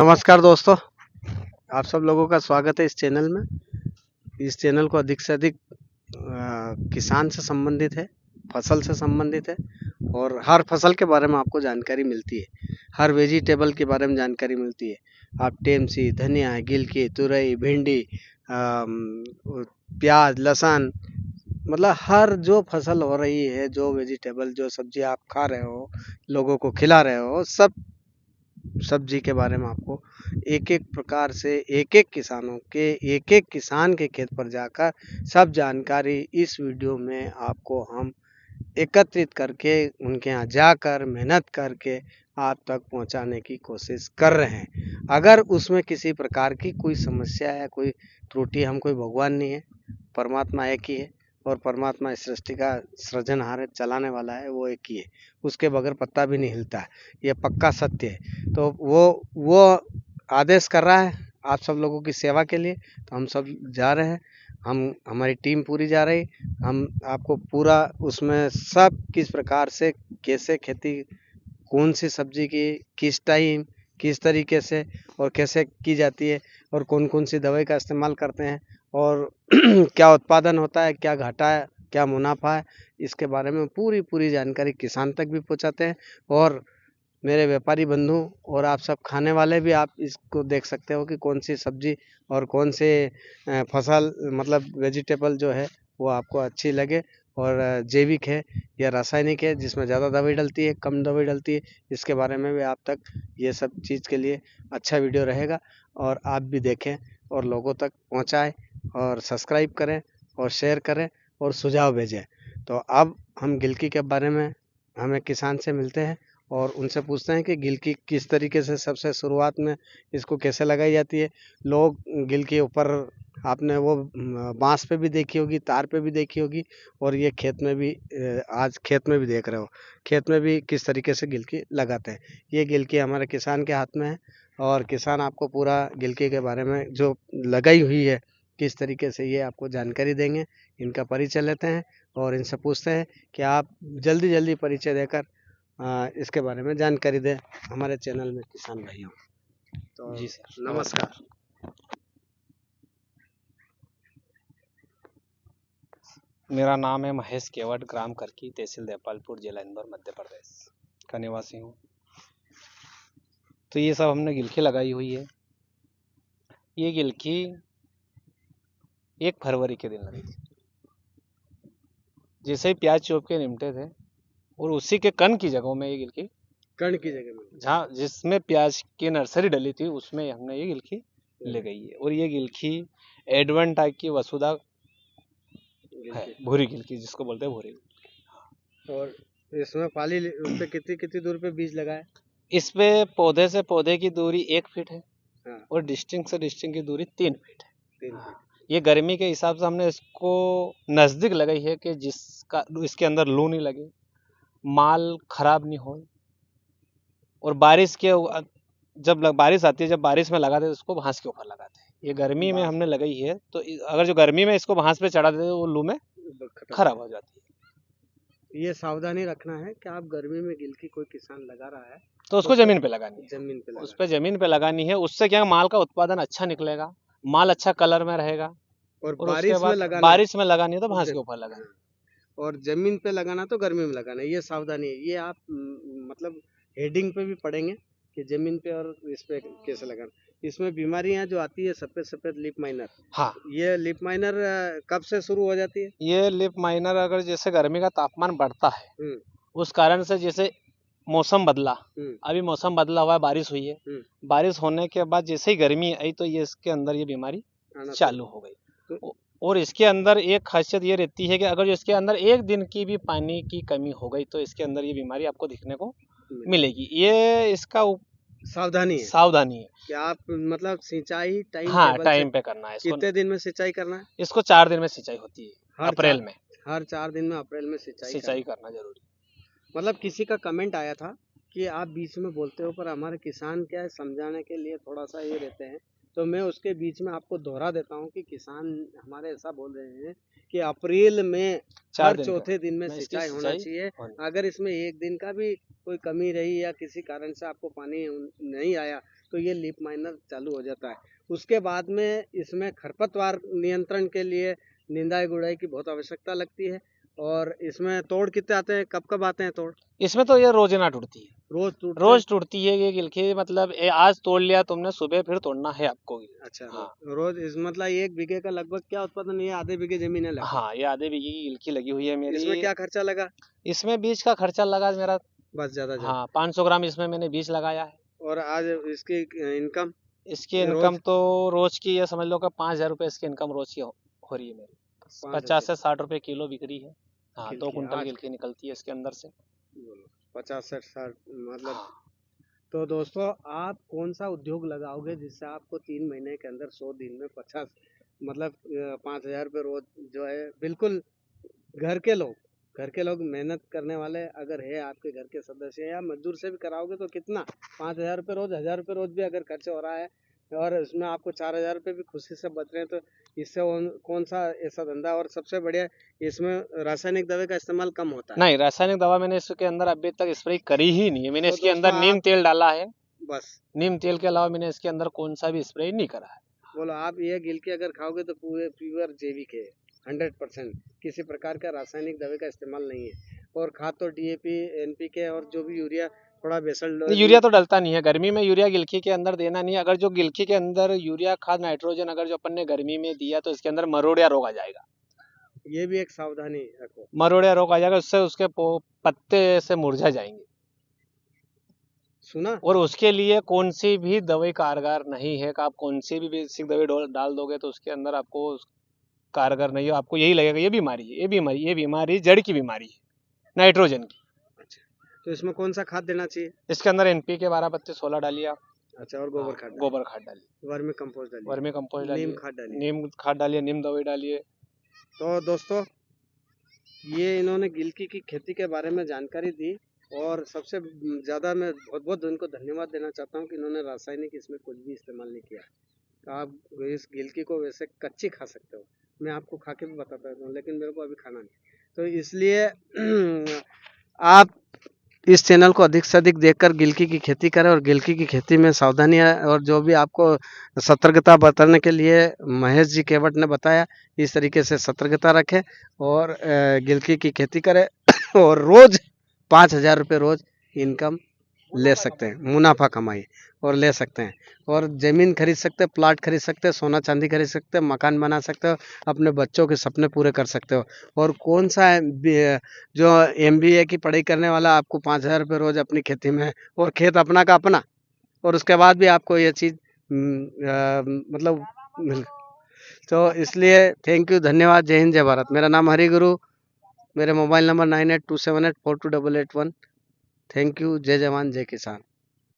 नमस्कार दोस्तों, आप सब लोगों का स्वागत है इस चैनल में। इस चैनल को अधिक से अधिक किसान से संबंधित है, फसल से संबंधित है और हर फसल के बारे में आपको जानकारी मिलती है। हर वेजिटेबल के बारे में जानकारी मिलती है। आप टेमसी, धनिया, गिलकी, तुरई, भिंडी, प्याज, लहसुन, मतलब हर जो फसल हो रही है, जो वेजिटेबल, जो सब्जी आप खा रहे हो, लोगों को खिला रहे हो, सब सब्जी के बारे में आपको एक एक प्रकार से एक एक किसानों के एक एक किसान के खेत पर जाकर सब जानकारी इस वीडियो में आपको हम एकत्रित करके उनके यहाँ जाकर मेहनत करके आप तक पहुंचाने की कोशिश कर रहे हैं। अगर उसमें किसी प्रकार की कोई समस्या है, कोई त्रुटि, हम कोई भगवान नहीं है, परमात्मा एक ही है और परमात्मा इस सृष्टि का सृजनहार है, चलाने वाला है, वो एक ही है। उसके बगैर पत्ता भी नहीं हिलता है, ये पक्का सत्य है। तो वो आदेश कर रहा है आप सब लोगों की सेवा के लिए, तो हम सब जा रहे हैं। हमारी टीम पूरी जा रही। हम आपको पूरा उसमें सब किस प्रकार से, कैसे खेती, कौन सी सब्जी की किस टाइम, किस तरीके से और कैसे की जाती है और कौन कौन सी दवाई का इस्तेमाल करते हैं और क्या उत्पादन होता है, क्या घाटा है, क्या मुनाफा है, इसके बारे में पूरी पूरी जानकारी किसान तक भी पहुंचाते हैं। और मेरे व्यापारी बंधु और आप सब खाने वाले भी आप इसको देख सकते हो कि कौन सी सब्जी और कौन से फसल, मतलब वेजिटेबल जो है वो आपको अच्छी लगे और जैविक है या रासायनिक है, जिसमें ज़्यादा दवाई डलती है, कम दवाई डलती है, इसके बारे में भी आप तक ये सब चीज़ के लिए अच्छा वीडियो रहेगा और आप भी देखें और लोगों तक पहुंचाएं और सब्सक्राइब करें और शेयर करें और सुझाव भेजें। तो अब हम गिलकी के बारे में हमें किसान से मिलते हैं और उनसे पूछते हैं कि गिलकी किस तरीके से सबसे शुरुआत में इसको कैसे लगाई जाती है। लोग गिल के ऊपर, आपने वो बांस पे भी देखी होगी, तार पे भी देखी होगी और ये खेत में भी आज खेत में भी देख रहे हो, खेत में भी किस तरीके से गिलकी लगाते हैं। ये गिलकी हमारे किसान के हाथ में है और किसान आपको पूरा गिलकी के बारे में जो लगाई हुई है किस तरीके से, ये आपको जानकारी देंगे। इनका परिचय लेते हैं और इनसे पूछते हैं कि आप जल्दी जल्दी परिचय देकर इसके बारे में जानकारी दें हमारे चैनल में किसान भाइयों। तो जी सर, नमस्कार। मेरा नाम है महेश केवट, ग्राम करकी, तहसील देपालपुर, जिला इंदौर, मध्य प्रदेश का निवासी हूँ। तो ये सब हमने गिलकी लगाई हुई है। ये गिलकी 1 फरवरी के दिन लगी थी। जैसे ही प्याज चोप के निमटे थे और उसी के कण की जगहों में ये गिलकी, कर्ण की जगह में जहाँ जिसमें प्याज की नर्सरी डली थी उसमें हमने ये गिलकी ले गई है। और ये गिलकी एडवेंटा की वसुधा है, भूरी गिलकी जिसको बोलते हैं भूरी। और इसमें पाली उस पे कितनी कितनी दूर पे बीज लगाए? इस पे पौधे से पौधे की दूरी 1 फीट है हाँ, और डिस्टिंग से डिस्टिंग की दूरी 3 फीट है। 3 हाँ, फीट। ये गर्मी के हिसाब से हमने इसको नजदीक लगाई है कि जिसका इसके अंदर लू नहीं लगे, माल खराब नहीं हो। और बारिश के जब बारिश आती है, जब बारिश में लगाते हैं उसको भांस के ऊपर लगाते हैं। ये गर्मी में हमने लगाई है, तो अगर जो गर्मी में इसको भांस पे चढ़ा देते वो लू में खराब हो जाती है। ये सावधानी रखना है कि आप गर्मी में गिलकी कोई किसान लगा रहा है तो उसको जमीन पे लगानी है, जमीन पे उस लगा पे जमीन पे लगानी है। उससे क्या माल का उत्पादन अच्छा निकलेगा, माल अच्छा कलर में रहेगा। और और उसके बारिश में बाद लगाना है बारिश में लगानी है तो भांस के ऊपर लगानी है। और जमीन पे लगाना तो गर्मी में लगाना है। ये सावधानी है। ये आप मतलब हेडिंग पे भी पढ़ेंगे कि जमीन पे और इस पे कैसे लगाना। इसमें बीमारियां जो आती है, सफेद सफेद लिप माइनर, हाँ, ये लिप माइनर कब से शुरू हो जाती है? ये लिप माइनर अगर जैसे गर्मी का तापमान बढ़ता है हम्म उस कारण से, जैसे मौसम बदला, हम्म अभी मौसम बदला हुआ है, बारिश हुई है, हम्म बारिश होने के बाद जैसे ही गर्मी आई तो ये इसके अंदर ये बीमारी आना शुरू चालू हो गई। तो और इसके अंदर एक खासियत ये रहती है कि अगर जो इसके अंदर 1 दिन की भी पानी की कमी हो गई तो इसके अंदर ये बीमारी आपको दिखने को मिलेगी। ये इसका सावधानी है सावधानी है। कि आप मतलब सिंचाई टाइम हाँ, टेबल से टाइम पे करना है इसको। कितने दिन में सिंचाई करना है? इसको 4 दिन में सिंचाई होती है, हर अप्रैल चार में हर 4 दिन में अप्रैल में सिंचाई सिंचाई करना। करना जरूरी। मतलब किसी का कमेंट आया था कि आप बीच में बोलते हो, पर हमारे किसान क्या है, समझाने के लिए थोड़ा सा ये रहते हैं, तो मैं उसके बीच में आपको दोहरा देता हूँ कि किसान हमारे ऐसा बोल रहे हैं कि अप्रैल में 4 हर दिन का चौथे दिन में इसकी सिंचाई होना सिंचाई चाहिए। होनी। अगर इसमें एक दिन का भी कोई कमी रही या किसी कारण से आपको पानी नहीं आया तो ये लीफ माइनर चालू हो जाता है। उसके बाद में इसमें खरपतवार नियंत्रण के लिए निंदाई गुड़ाई की बहुत आवश्यकता लगती है। और इसमें तोड़ कितने आते हैं, कब कब आते हैं तोड़? इसमें तो ये रोजाना टूटती है, रोज टूटते हैं? रोज टूटती है ये गिलकी। मतलब आज तोड़ लिया तुमने, सुबह फिर तोड़ना है आपको। अच्छा, हाँ रोज इस मतलब 1 बीघे का लगभग क्या उत्पादन है? ये आधे बीघे जमीन है लगभग। हाँ, ये आधे बीघे की गिलकी लगी हुई है मेरी। इसमें क्या खर्चा लगा? इसमें बीज का खर्चा लगा मेरा, बस ज्यादा हाँ 500 ग्राम इसमें मैंने बीज लगाया है। और आज इसकी इनकम? इसकी इनकम तो रोज की ये समझ लो कि 5,000 रुपये इसकी इनकम रोज की हो रही है मेरी। 50 से 60 रुपए किलो बिक्री है। हाँ 2 कुंटल गिलकी निकलती है इसके अंदर से। 50 से 60 मतलब। हाँ। तो दोस्तों, आप कौन सा उद्योग लगाओगे जिससे आपको 3 महीने के अंदर 100 दिन में 50 मतलब 5,000 रुपये रोज जो है बिल्कुल घर के लोग मेहनत करने वाले अगर है आपके घर के सदस्य या मजदूर से भी कराओगे तो कितना 5,000 रुपये रोज, 1,000 रुपये रोज भी अगर खर्च हो रहा है और इसमें आपको 4,000 रुपये भी खुशी से बच रहे हैं तो इससे कौन सा ऐसा धंधा। और सबसे बढ़िया इसमें रासायनिक दवा का इस्तेमाल कम होता है। नहीं, रासायनिक दवा मैंने इसके अंदर अभी तक स्प्रे करी ही नहीं है। मैंने तो इसके अंदर नीम तेल डाला है, बस नीम तेल के अलावा मैंने इसके अंदर कौन सा भी स्प्रे नहीं करा है। बोलो, आप ये गिलकी अगर खाओगे तो पूरे प्योर जैविक है 100%। किसी प्रकार का रासायनिक दवा का इस्तेमाल नहीं है। और खाद तो DAP, NPK और जो भी यूरिया, थोड़ा बेसल यूरिया तो डलता नहीं है गर्मी में, यूरिया गिलकी के अंदर देना नहीं है। अगर जो गिलकी के अंदर यूरिया खाद नाइट्रोजन अगर जो अपन ने गर्मी में दिया तो इसके अंदर मरोड़िया रोग आ जाएगा। ये भी एक सावधानी रखो। मरोड़िया रोग आ जाएगा, उससे उसके पत्ते से मुरझा जाएंगे। सुना? और उसके लिए कौन सी भी दवाई कारगर नहीं है कि आप कौन सी भी बेसिक दवाई डाल दोगे तो उसके अंदर आपको कारगर नहीं हो। आपको यही लगेगा ये बीमारी है, ये बीमारी जड़ की बीमारी है, नाइट्रोजन की। अच्छा, तो इसमें कौन सा खाद देना चाहिए? इसके अंदर NPK 12-32-16 डालिए। अच्छा, और गोबर खाद डालिए? गोबर खाद डालिए, वर्मी कंपोस्ट डालिए? वर्मी कंपोस्ट डालिए, नीम खाद डालिए? नीम खाद डालिए, नीम दवाई डालिए। तो दोस्तों, ये इन्होंने गिलकी की खेती के बारे में जानकारी दी। और सबसे ज़्यादा मैं बहुत बहुत इनको धन्यवाद देना चाहता हूँ कि इन्होंने रासायनिक इसमें कुछ भी इस्तेमाल नहीं किया। तो आप इस गिलकी को वैसे कच्ची खा सकते हो, मैं आपको खा के भी बताता हूँ, लेकिन मेरे को अभी खाना नहीं। तो इसलिए आप इस चैनल को अधिक से अधिक देखकर गिलकी की खेती करें और गिलकी की खेती में सावधानियां और जो भी आपको सतर्कता बरतने के लिए महेश जी केवट ने बताया, इस तरीके से सतर्कता रखें और गिलकी की खेती करें और रोज 5,000 रुपये रोज इनकम ले सकते हैं, मुनाफा कमाई और ले सकते हैं। और ज़मीन खरीद सकते हैं, प्लाट खरीद सकते हैं, सोना चांदी खरीद सकते हैं, मकान बना सकते हो, अपने बच्चों के सपने पूरे कर सकते हो। और कौन सा जो MBA की पढ़ाई करने वाला आपको 5,000 रुपये रोज अपनी खेती में और खेत अपना का अपना, और उसके बाद भी आपको ये चीज़ मतलब तो इसलिए थैंक यू, धन्यवाद, जय हिंद, जय भारत। मेरा नाम हरि गुरु, मेरे मोबाइल नंबर 9827842881। थैंक यू, जय जवान जय किसान।